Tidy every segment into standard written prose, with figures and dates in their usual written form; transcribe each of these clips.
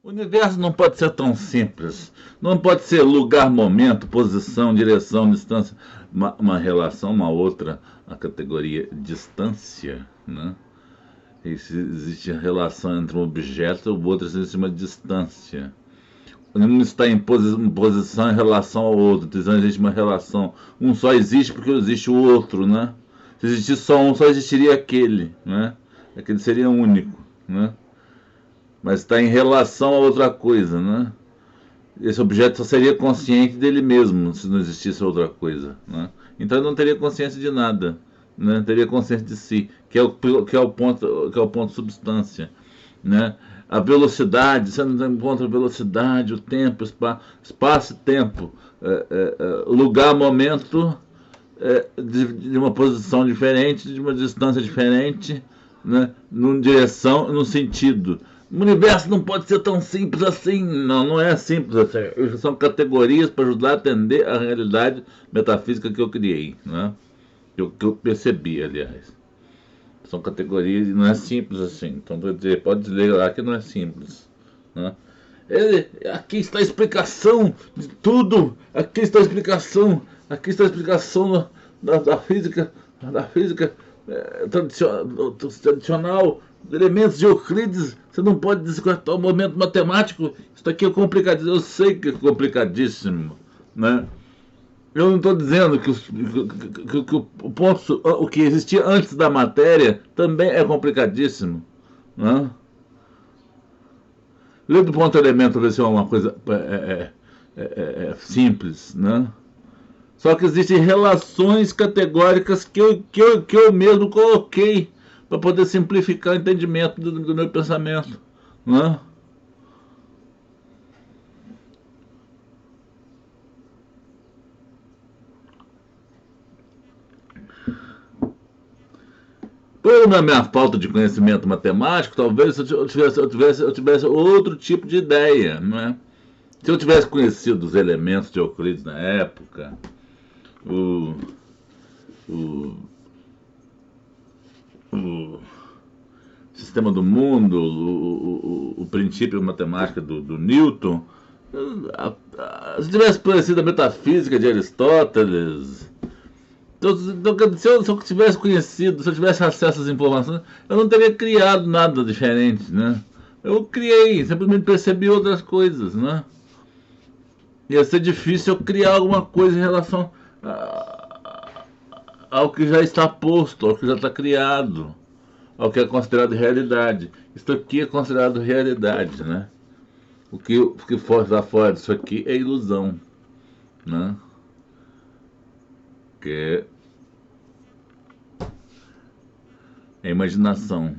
O universo não pode ser tão simples. Não pode ser lugar, momento, posição, direção, distância. Uma relação, uma outra, a categoria distância, né? E se existe a relação entre um objeto e o outro, existe uma distância. Um está em posição em relação ao outro, então existe uma relação. Um só existe porque existe o outro, né? Se existisse só um, só existiria aquele, né? Aquele seria único, né? Mas está em relação a outra coisa, né? Esse objeto só seria consciente dele mesmo se não existisse outra coisa, né? Então ele não teria consciência de nada, né? Teria consciência de si, que é o ponto substância, né? A velocidade, você não encontra a velocidade, o tempo, espaço e tempo, lugar, momento, de uma posição diferente, de uma distância diferente, né? Numa direção, num sentido. O universo não pode ser tão simples assim. Não, não é simples assim. São categorias para ajudar a entender a realidade metafísica que eu criei, né? Que eu percebi, aliás. São categorias e não é simples assim. Então, quer dizer, pode ler lá que não é simples, né? Aqui está a explicação de tudo. Aqui está a explicação. Aqui está a explicação da física tradicional, elementos de Euclides. Você não pode descartar o momento matemático. Isso aqui é complicadíssimo. Eu sei que é complicadíssimo, né? Eu não estou dizendo que o que existia antes da matéria também é complicadíssimo, né? Lê do ponto elemento ver se é uma coisa simples, né? Só que existem relações categóricas que eu mesmo coloquei para poder simplificar o entendimento do meu pensamento, né? Por na minha falta de conhecimento matemático, talvez eu tivesse outro tipo de ideia, né? Se eu tivesse conhecido os elementos de Euclides na época, o, o, o sistema do mundo, o princípio matemático do Newton, se tivesse conhecido a metafísica de Aristóteles, então, se eu tivesse conhecido, se eu tivesse acesso às informações, eu não teria criado nada diferente, né? Eu criei, simplesmente percebi outras coisas, né? Ia ser difícil eu criar alguma coisa em relação ao que já está posto, ao que já está criado, ao que é considerado realidade. Isso aqui é considerado realidade, né? O que está fora disso aqui é ilusão, né? Que é imaginação.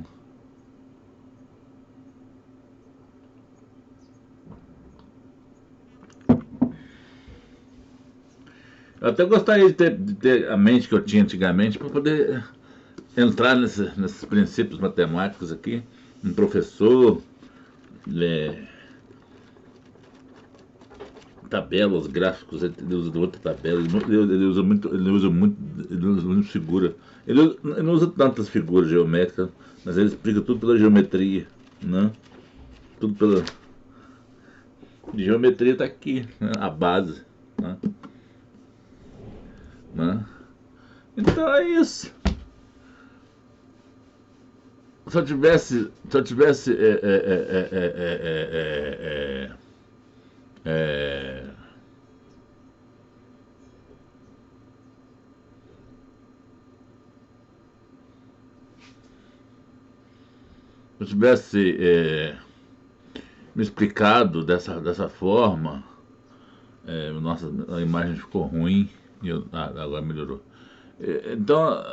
Eu até gostaria de ter a mente que eu tinha antigamente para poder entrar nesses princípios matemáticos aqui. Um professor, é, tabelas, gráficos, ele usa outra tabela, ele usa muito figura. Ele não usa tantas figuras geométricas, mas ele explica tudo pela geometria, né? Tudo pela geometria está aqui, né? A base, né? Né? Então é isso. Se eu tivesse é, se eu tivesse me explicado dessa forma, nossa, a imagem ficou ruim e agora melhorou. Então,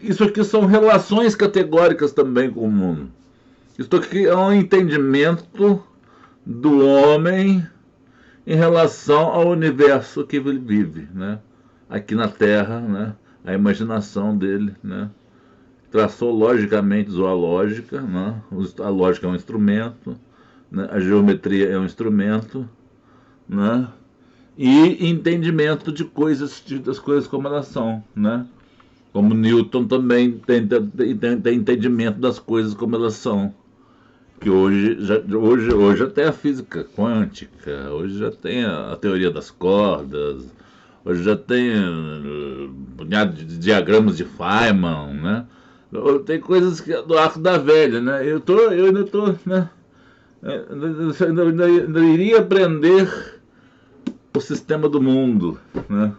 isso aqui são relações categóricas também com o mundo. Isso aqui é um entendimento do homem em relação ao universo que ele vive, né? Aqui na Terra, né? A imaginação dele, né? Traçou logicamente zoológica, né? A lógica é um instrumento, né? A geometria é um instrumento, né? E entendimento de coisas, das coisas como elas são, né? Como Newton também tem entendimento das coisas como elas são. que hoje até a física quântica, hoje já tem a teoria das cordas, hoje já tem punhado de diagramas de Feynman, né? Tem coisas que, do arco da velha, né? Eu ainda tô, né? Ainda iria aprender o sistema do mundo, né?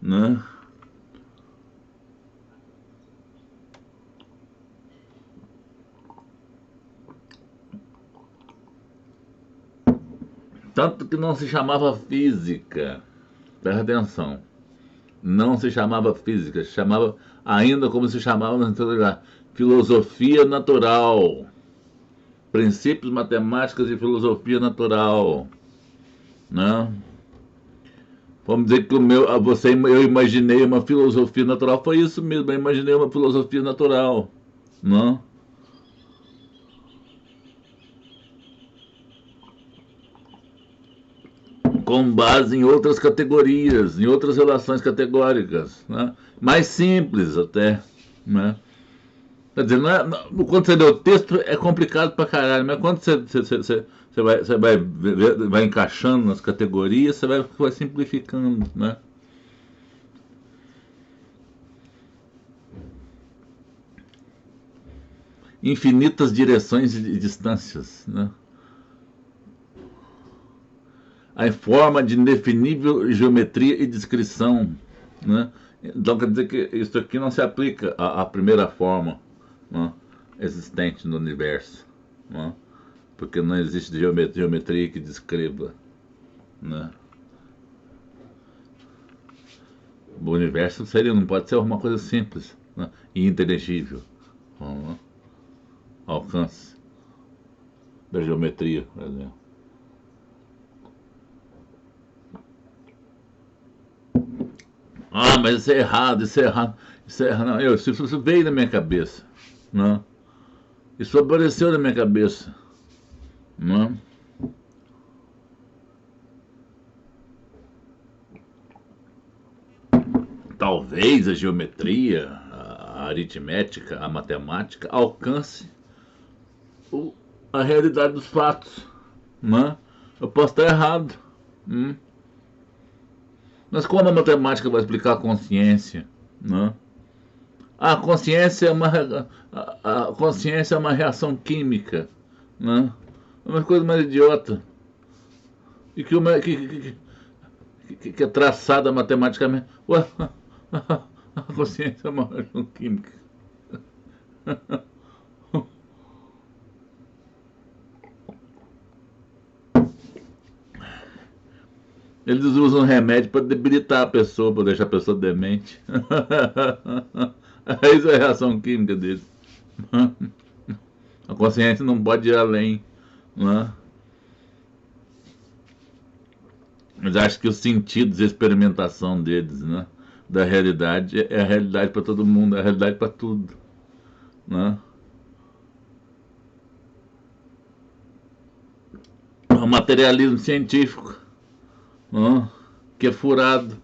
Né? Tanto que não se chamava física, presta atenção, não se chamava física, se chamava ainda como se chamava na anterior, filosofia natural, princípios matemáticos e filosofia natural, né? Vamos dizer que eu imaginei uma filosofia natural, foi isso mesmo, eu imaginei uma filosofia natural, né? Com base em outras categorias, em outras relações categóricas, né? Mais simples até, né? Quer dizer, quando você lê o texto é complicado pra caralho, mas quando você vai encaixando nas categorias, você vai simplificando, né? Infinitas direções e distâncias, né? A forma de indefinível geometria e descrição, né? Então quer dizer que isso aqui não se aplica à primeira forma, né, existente no universo, né? Porque não existe geometria que descreva, né? O universo não pode ser uma coisa simples, né, e inteligível, né? Alcance da geometria, por exemplo. Ah, mas isso é errado, isso é errado, isso é errado. Não, isso veio na minha cabeça, né? Isso apareceu na minha cabeça, né? Talvez a geometria, a aritmética, a matemática alcance o, a realidade dos fatos, né? Eu posso estar errado, né? Mas como a matemática vai explicar a consciência, né? A consciência é a consciência é uma reação química, né? É uma coisa mais idiota e que é traçada matematicamente. Ué, a consciência é uma reação química. Eles usam remédio para debilitar a pessoa, para deixar a pessoa demente. Isso é a reação química deles. A consciência não pode ir além, né? Mas acho que os sentidos e a experimentação deles, né, da realidade é a realidade para todo mundo, é a realidade para tudo, né? É o materialismo científico, né, que é furado.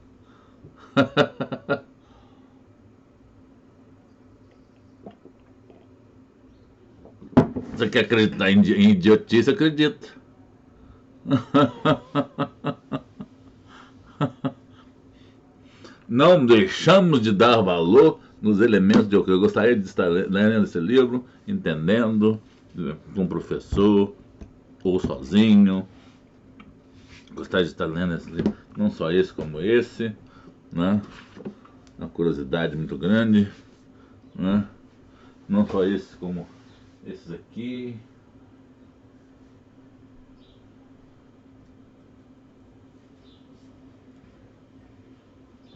Você quer acreditar em idiotice? Acredita. Não deixamos de dar valor nos elementos de eu gostaria de estar lendo esse livro, entendendo, com um professor, ou sozinho. Gostaria de estar lendo esse livro, não só esse como esse, né? Uma curiosidade muito grande, né? Não só esse como esses aqui.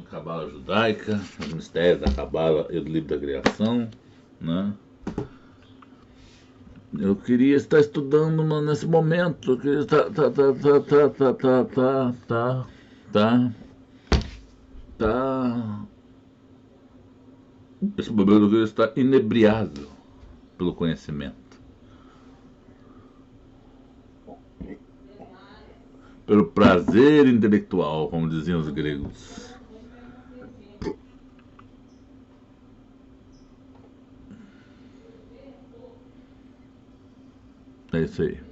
A Cabala Judaica, os mistérios da Cabala e do livro da criação, né? Eu queria estar estudando nesse momento, eu queria estar, tá, tá, esse momento eu queria estar inebriado pelo conhecimento, pelo prazer intelectual, como diziam os gregos. É isso aí.